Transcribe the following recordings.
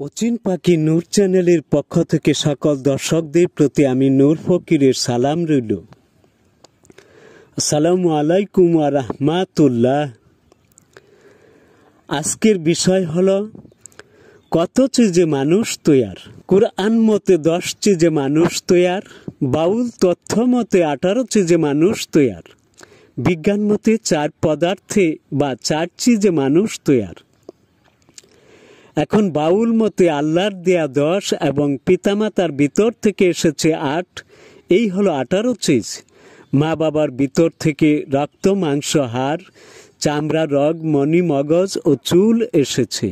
অচিন পাখি নূর চ্যানেলের পক্ষ থেকে সকল দর্শকদের প্রতি আমি নূর ফকিরের সালাম রইল। আসসালামু আলাইকুম ওয়া রাহমাতুল্লাহ। আজকের বিষয় হলো কত চিজে মানুষ তৈয়ার। কুরআন মতে 10 চিজে মানুষ তৈয়ার, বাউল তথ্য মতে 18 চিজে মানুষ তৈয়ার, বিজ্ঞান মতে 4 পদার্থে বা 4 চিজে মানুষ তৈয়ার। এখন বাউল মতে আল্লাহর দেয়া 10 এবং পিতামাতার ভিতর থেকে এসেছে 8, এই হলো 18 চিজ। মা বাবার ভিতর থেকে রক্ত, মাংস, হাড়, চামড়া, রগ, মণি, মগজ ও চুল এসেছে।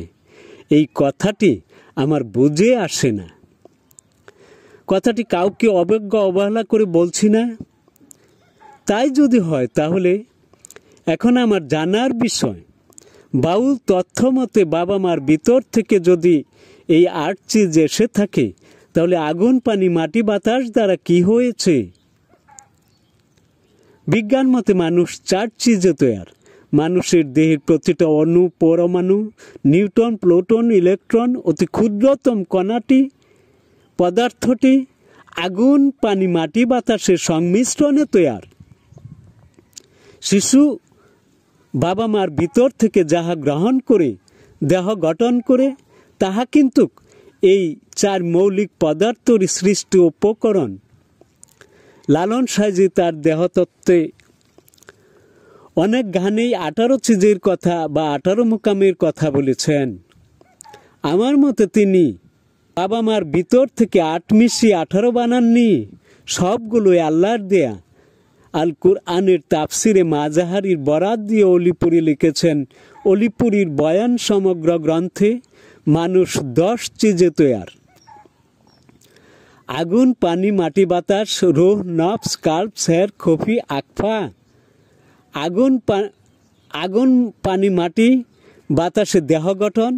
এই কথাটি আমার বুঝে আসে না। কথাটি কাউকে অবজ্ঞা অবহেলা করে বলছি না। তাই যদি হয় তাহলে এখন আমার জানার বিষয়, বাউল তথ্য মতে বাবা মার ভিতর থেকে যদি এই 8 চিজ এসে থাকে, তাহলে আগুন, পানি, মাটি, বাতাস দ্বারা কি হয়েছে? বিজ্ঞান মতে মানুষ 4 চিজে তৈয়ার। মানুষের দেহের প্রতিটা অণু, পরমাণু, নিউটন, প্লুটন, ইলেকট্রন, অতি ক্ষুদ্রতম কণাটি, পদার্থটি আগুন, পানি, মাটি, বাতাসের সংমিশ্রণে তৈয়ার। শিশু বাবা মার ভিতর থেকে যাহা গ্রহণ করে দেহ গঠন করে, তাহা কিন্তু এই 4 মৌলিক পদার্থের সৃষ্ট উপকরণ। লালন সাইজি তার দেহতত্ত্বে অনেক গানেই 18 চিজের কথা বা 18 মোকামের কথা বলেছেন। আমার মতে তিনি বাবা মার ভিতর থেকে 8 মিশিয়ে 18 বানাননি, সবগুলোই আল্লাহর দেয়া। আল কুরআনের তাফসিরে মাজাহারির বরাত দিয়ে অলিপুরি লিখেছেন, অলিপুরির বয়ান সমগ্র গ্রন্থে মানুষ 10 চিজে তৈয়ার। আগুন, পানি, মাটি, বাতাস, রূহ, নফস, কাল্ব, সের, খফি, আকফা। আগুন, পানি, মাটি, বাতাসে দেহ গঠন।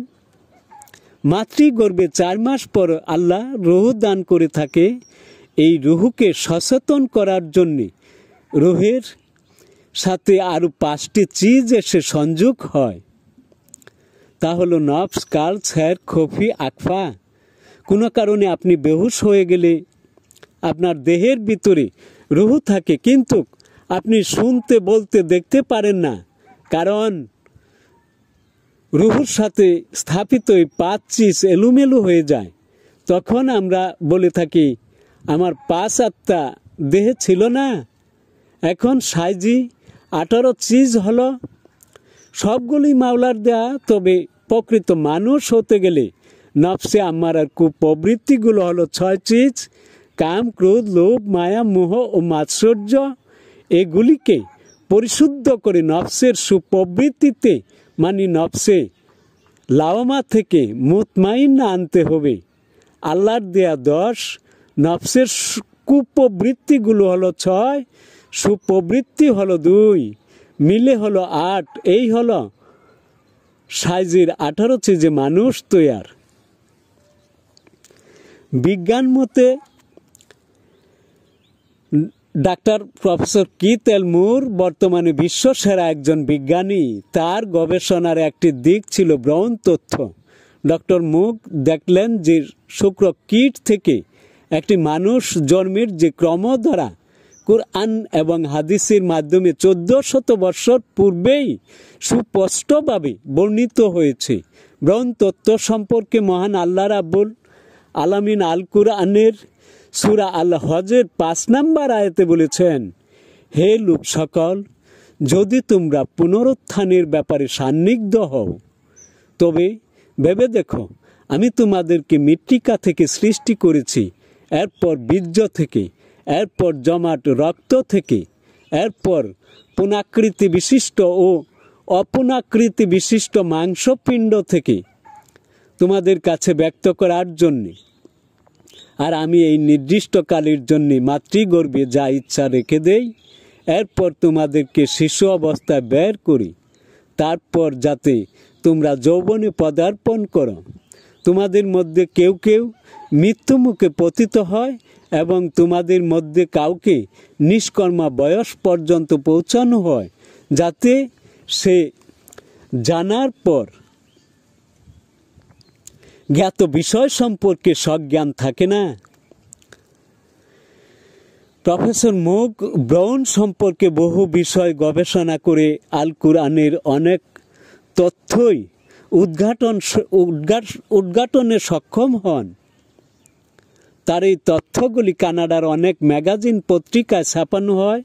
মাতৃগর্ভে 4 মাস পর আল্লাহ রুহ দান করে থাকে। এই রুহকে সচেতন করার জন্যে রুহের সাথে আরো 5টি চিজ এসে সংযোগ হয়। তা হলো নফস, কাল্ব, সের, খফি, আকফা। কোনো কারণে আপনি বেহুশ হয়ে গেলে আপনার দেহের ভিতরে রুহ থাকে, কিন্তু আপনি শুনতে, বলতে, দেখতে পারেন না, কারণ রুহুর সাথে স্থাপিত এই 5 চিজ এলোমেলো হয়ে যায়। তখন আমরা বলে থাকি আমার 5 আত্মা দেহে ছিল না। এখন সাইজি 18 চিজ হলো, সবগুলি মাওলার দেয়া। তবে প্রকৃত মানুষ হতে গেলে নফসে আম্মারার কুপ্রবৃত্তিগুলো হলো 6 চিজ: কাম, ক্রোধ, লোভ, মায়া, মোহ ও মাৎসর্য। এগুলিকে পরিশুদ্ধ করে নফসের সুপ্রবৃত্তিতে, মানে নফসে লাওমা থেকে মুতমাইন্না আনতে হবে। আল্লাহর দেয়া 10, নফসের কুপ্রবৃত্তিগুলো হলো 6, সুপ্রবৃত্তি হলো 2, মিলে হলো 8। এই হলো সাইজের 18 চিজে মানুষ তৈয়ার। বিজ্ঞান মতে ডাক্তার প্রফেসর কিথ এলমুর বর্তমানে বিশ্বসেরা একজন বিজ্ঞানী। তার গবেষণার একটি দিক ছিল ব্রহ্ম তথ্য। ডক্টর মুক দেখলেন যে শুক্র কীট থেকে একটি মানুষ জন্মের যে ক্রম দ্বারা কুরআন এবং হাদিসের মাধ্যমে 1400 বছর পূর্বেই সুস্পষ্টভাবে বর্ণিত হয়েছে। ব্রহ্ম তত্ত্ব সম্পর্কে মহান আল্লাহ রাব্বুল আলামিন আল কুরআনের সূরা আল হজের 5 নম্বর আয়াতে বলেছেন, হে লোক সকল, যদি তোমরা পুনরুত্থানের ব্যাপারে সান্নিধ্য হও, তবে ভেবে দেখো আমি তোমাদেরকে মৃত্তিকা থেকে সৃষ্টি করেছি, এরপর বীর্য থেকে, এরপর জমাট রক্ত থেকে, এরপর পুনাকৃতি বিশিষ্ট ও অপুনাকৃতি বিশিষ্ট মাংসপিণ্ড থেকে তোমাদের কাছে ব্যক্ত করার জন্যে। আর আমি এই নির্দিষ্ট কালের জন্যে মাতৃগর্ভে যা ইচ্ছা রেখে দেই, এরপর তোমাদেরকে শিশু অবস্থায় বের করি, তারপর যাতে তোমরা যৌবনে পদার্পণ করো। তোমাদের মধ্যে কেউ কেউ মৃত্যু মুখে পতিত হয় এবং তোমাদের মধ্যে কাউকে নিষ্কর্মা বয়স পর্যন্ত পৌঁছানো হয়, যাতে সে জানার পর জ্ঞাত বিষয় সম্পর্কে সজ্ঞান থাকে না। প্রফেসর মুগ ব্রাউন সম্পর্কে বহু বিষয় গবেষণা করে আল কুরআনের অনেক তথ্যই উদ্ঘাটনে সক্ষম হন। তার এই তথ্যগুলি কানাডার অনেক ম্যাগাজিন পত্রিকায় ছাপানো হয়।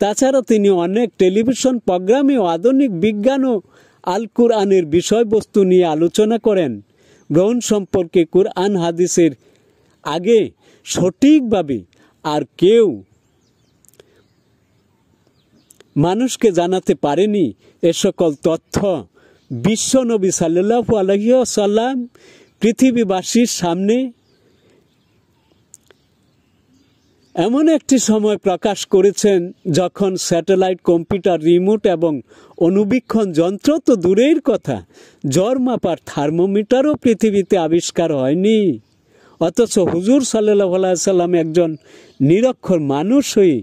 তাছাড়া তিনি অনেক টেলিভিশন প্রোগ্রামেও আধুনিক বিজ্ঞান ও আল কুরআনের বিষয়বস্তু নিয়ে আলোচনা করেন। ব্রাউন সম্পর্কে কুরআন হাদিসের আগে সঠিকভাবে আর কেউ মানুষকে জানাতে পারেনি। এ সকল তথ্য বিশ্বনবী সাল্লাল্লাহু আলাইহি ওয়াসাল্লাম পৃথিবীবাসীর সামনে এমন একটি সময় প্রকাশ করেছেন যখন স্যাটেলাইট, কম্পিউটার, রিমোট এবং অনুবীক্ষণ যন্ত্র তো দূরের কথা, জ্বর মাপার থার্মোমিটারও পৃথিবীতে আবিষ্কার হয়নি। অথচ হুজুর সাল্লাল্লাহু আলাইহি সাল্লাম একজন নিরক্ষর মানুষ হয়ে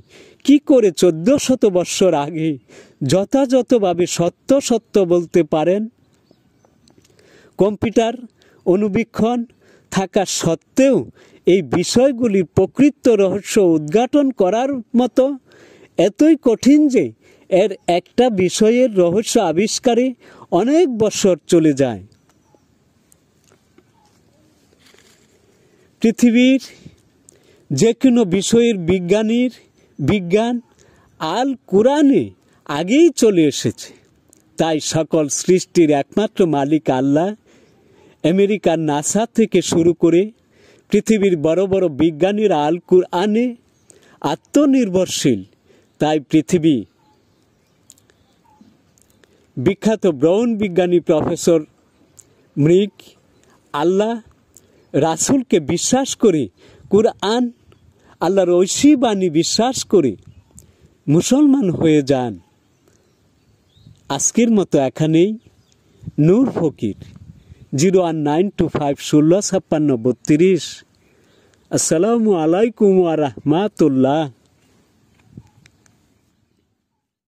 কি করে 1400 বৎসর আগে যথাযথভাবে সত্য সত্য বলতে পারেন? কম্পিউটার, অনুবীক্ষণ থাকা সত্ত্বেও এই বিষয়গুলির প্রকৃত রহস্য উদ্ঘাটন করার মতো এতই কঠিন যে এর একটা বিষয়ের রহস্য আবিষ্কারে অনেক বছর চলে যায়। পৃথিবীর যে কোনো বিষয়ের বিজ্ঞান আল কুরআনে আগেই চলে এসেছে। তাই সকল সৃষ্টির একমাত্র মালিক আল্লাহ। আমেরিকার নাসা থেকে শুরু করে পৃথিবীর বড় বড় বিজ্ঞানীরা আল কুরআনে আত্মনির্ভরশীল। তাই পৃথিবী বিখ্যাত ব্রাউন বিজ্ঞানী প্রফেসর মৃগ আল্লাহ রাসূলকে বিশ্বাস করে, কুরআন আল্লাহর ঐশী বাণী বিশ্বাস করে মুসলমান হয়ে যান। আজকের মতো এখানেই। নূর ফকির, 01925165632। আসসালামু আলাইকুম ওয়া রাহমাতুল্লাহ।